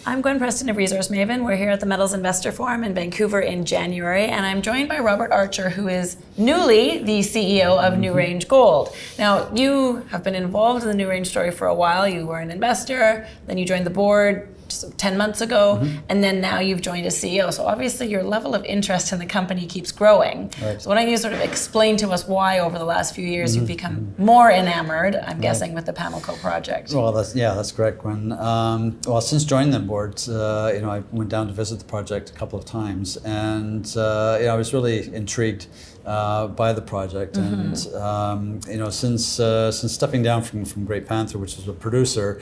I'm Gwen Preston of Resource Maven. We're here at the Metals Investor Forum in Vancouver in January, and I'm joined by Robert Archer, who is newly the CEO of New Range Gold. Now, you have been involved in the New Range story for a while. You were an investor, then you joined the board 10 months ago, and then now you've joined as CEO. So obviously your level of interest in the company keeps growing. Right. So why don't you sort of explain to us why over the last few years you've become more enamored, I'm guessing, with the Pamlico project. Well, that's correct, Gwen. Well, since joining the board, I went down to visit the project a couple of times, and I was really intrigued by the project. And since stepping down from Great Panther, which was a producer,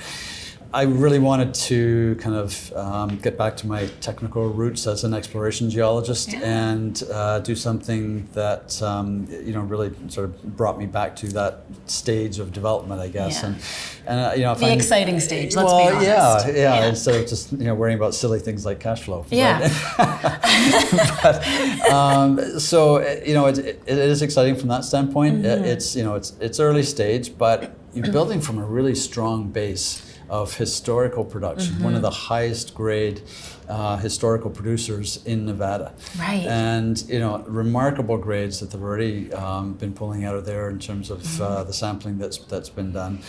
I really wanted to kind of get back to my technical roots as an exploration geologist and do something that really sort of brought me back to that stage of development, I guess. Yeah. And the exciting stage. Let's be honest. Yeah. Instead of just worrying about silly things like cash flow. Yeah. So it is exciting from that standpoint. It's early stage, but you're building from a really strong base of historical production, one of the highest grade historical producers in Nevada. Right. And remarkable grades that they've already been pulling out of there in terms of the sampling that's been done.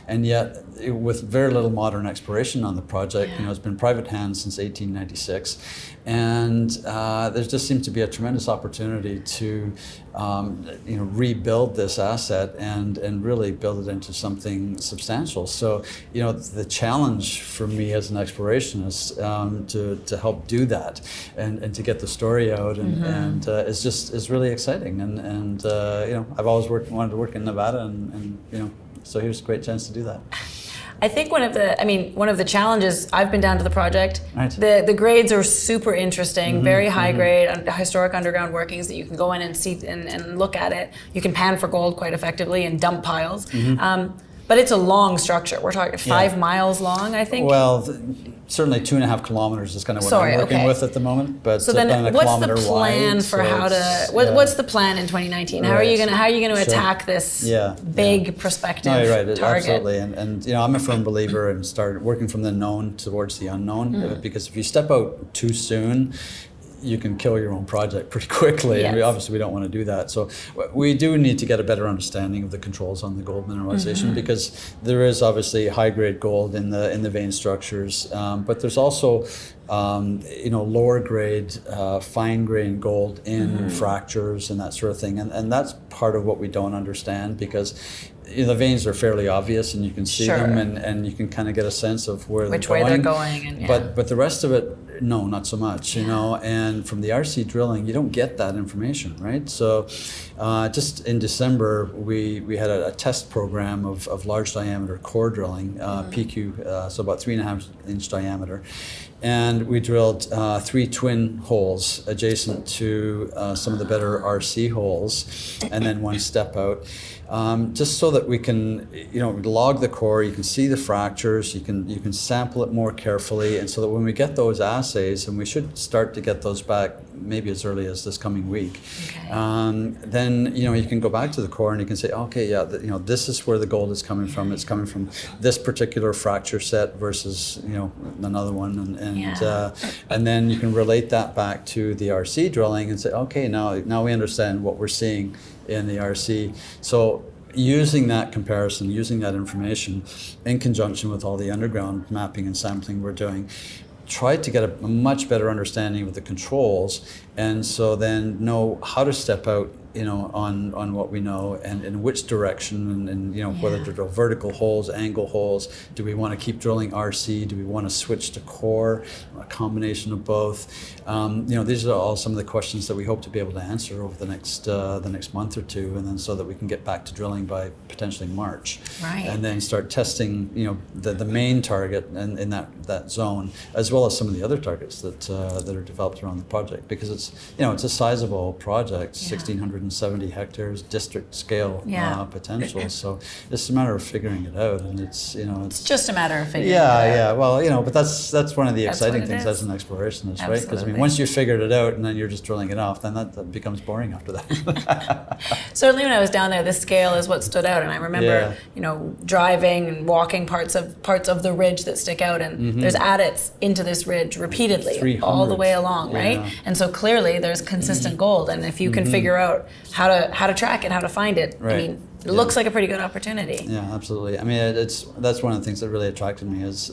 And yet, with very little modern exploration on the project, it's been private hands since 1896. And there just seems to be a tremendous opportunity to rebuild this asset and really build it into something substantial. So the challenge for me as an explorationist to help do that and to get the story out and is really exciting. And I've always wanted to work in Nevada, and so here's a great chance to do that. I think one of the challenges, I've been down to the project, right. The grades are super interesting, very high grade, historic underground workings that you can go in and see and look at it. You can pan for gold quite effectively and dump piles. But it's a long structure. We're talking 5 miles long, I think. Well, certainly 2.5 kilometers is kind of what I'm working with at the moment. But so then, what's the plan for how to? What's the plan in 2019? How are you going to attack this big prospective right, target? Absolutely. And I'm a firm believer in start working from the known towards the unknown, because if you step out too soon, you can kill your own project pretty quickly. Yes. And we don't want to do that. So we do need to get a better understanding of the controls on the gold mineralization, because there is obviously high-grade gold in the vein structures, but there's also lower grade, fine grain gold in fractures and that sort of thing. And that's part of what we don't understand, because the veins are fairly obvious and you can see them and you can kind of get a sense of which way they're going. But the rest of it, no, not so much, and from the RC drilling, you don't get that information, right? So just in December, we had a test program of large diameter core drilling, PQ, so about 3.5 inch diameter. And we drilled 3 twin holes adjacent to some of the better RC holes, and then 1 step out, just so that we can, log the core. You can see the fractures. You can sample it more carefully, and so that when we get those assays, and we should start to get those back maybe as early as this coming week, then you can go back to the core and you can say, okay, this is where the gold is coming from. It's coming from this particular fracture set versus another one, and then you can relate that back to the RC drilling and say, okay, now we understand what we're seeing in the RC. So using that comparison, using that information in conjunction with all the underground mapping and sampling we're doing, try to get a much better understanding of the controls, and so then know how to step out on what we know and in which direction, and whether to drill vertical holes, angle holes. Do we want to keep drilling RC? Do we want to switch to core? A combination of both. These are all some of the questions that we hope to be able to answer over the next month or two, and then so that we can get back to drilling by potentially March. Right. And then start testing the main target in that zone, as well as some of the other targets that are developed around the project, because it's a sizable project, 1,600 170 hectares, district scale Yeah. potential. So it's a matter of figuring it out, and it's It's just a matter of figuring yeah, it out. yeah. Well, but that's one of the That's exciting what it things is. as an explorationist, right? Because Absolutely. once you figured it out and then you're just drilling it off, then that becomes boring after that. Certainly when I was down there, this scale is what stood out, and I remember, Yeah. driving and walking parts of the ridge that stick out, and there's adits into this ridge repeatedly, 300. all the way along, right? Yeah. And so clearly there's consistent gold, and if you can figure out how to track it, how to find it, I Right. mean, it looks like a pretty good opportunity. Yeah, absolutely. I mean, that's one of the things that really attracted me is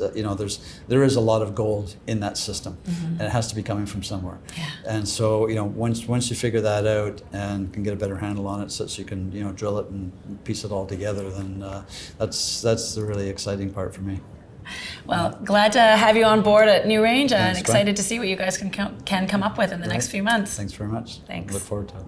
there is a lot of gold in that system, and it has to be coming from somewhere. Yeah. And so once you figure that out and can get a better handle on it, so that you can drill it and piece it all together, then that's the really exciting part for me. Well, glad to have you on board at New Range, and Thanks, Gwen. excited to see what you guys can come up with in the next few months. Thanks very much. Thanks. Look forward to it.